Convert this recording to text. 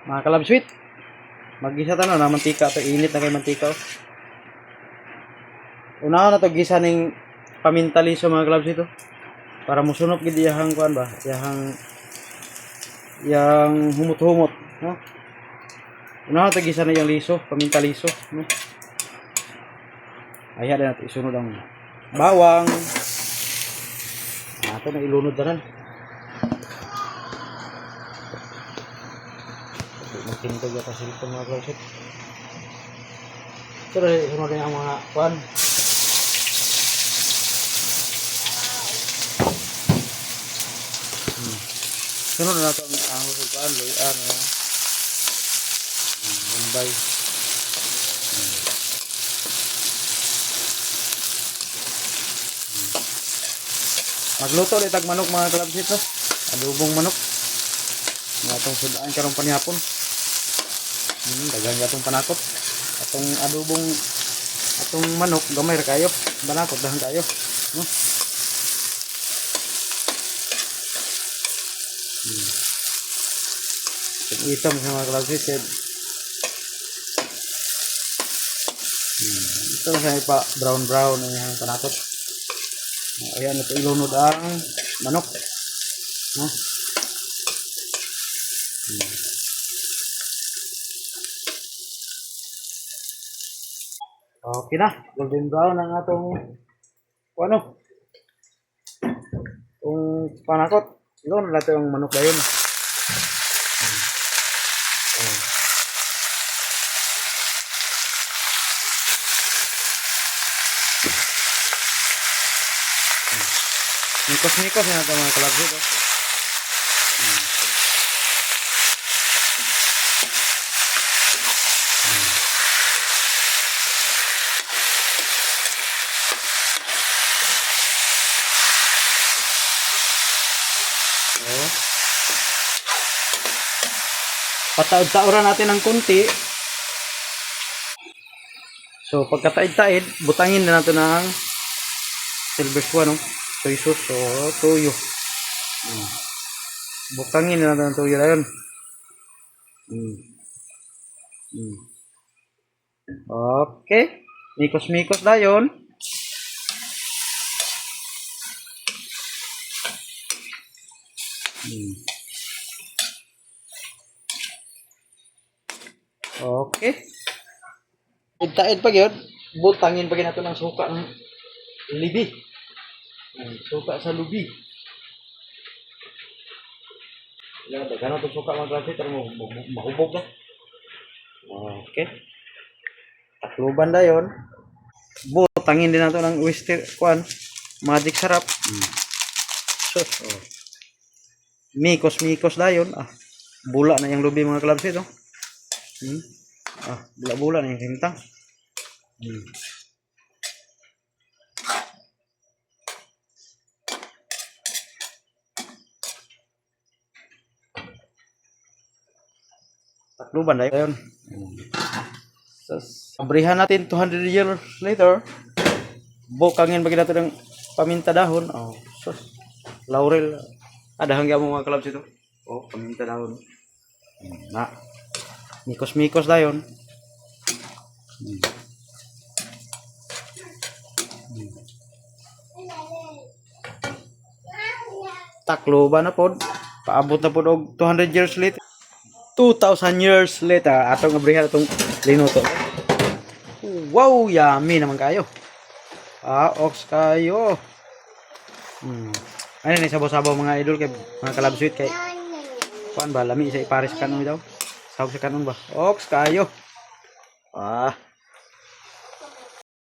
Mga kalab sweet. Mag-gisa tayo na mantika. Ito init na kay mantika. Unahan na to gisa ning paminta liso mga kalab sweet. Para musunok gid iyahang kuan ba? Yang humot-humot, no? Unahan na to gisa na yang liso, paminta liso, no? Ayan na natin isunod ang bawang. Ito na ilunod na rin. Magtintog yung kasilito mga klausit. Ito na isunod na yung mga kuan. Sunod na natin ang husugan, loyan, Mumbai. Magluto ulit ang manok mga kalabsit, no? Adobong manok. Mga itong sudaan karong panihapon. Dagang atong panakot. Atong adobong atong manok, gamay ra kayo. Banakot dahan kayo, no? Itam sa mga kalabsit. Ito sa pa brown yung panakot. Ayan, ito ilunod ang manok, no? Okay na, golden brown ang atong ano, yung panakot. Ilunod natin ang manok na yun. Mikos-mikos na ito mga kalabsit. Pataod-taoran natin ng konti. So pagkataid-taid, butangin na natin ng silver swan, no? Soy sauce o toyo. Butangin na natin ng toyo na yun. Okay. Mikos-mikos na yun. Okay. Taid pag yun, butangin pag natin ng suka ng libi. Suka sa lubi. Gano'n itong suka mga klase, pero mahubog na. Okay. Takluban na yun. Butangin din natin ng oyster kuan, magic sarap. Mikos-mikos na yun. Bula na yung lubi mga klase, no? Bula-bula na yung hintang. Takluban na yun. Abrihan natin 200 years later. Bukangin bagi natin ng paminta dahon. Laurel. Dahang mo mga kalabs ito. Paminta dahon. Mikos-mikos na yun. Takloban na po. Paabot na po og 200 years later. 2,000 years later. Atong abrihan atong linuto. Wow, yummy naman kayo. Ox kayo. Ano ni sabaw-sabaw mga idol kay mga kalabsweet kay kuan ba lami sa ipares kanon daw. Sawag sa kanon ba? Ox kayo.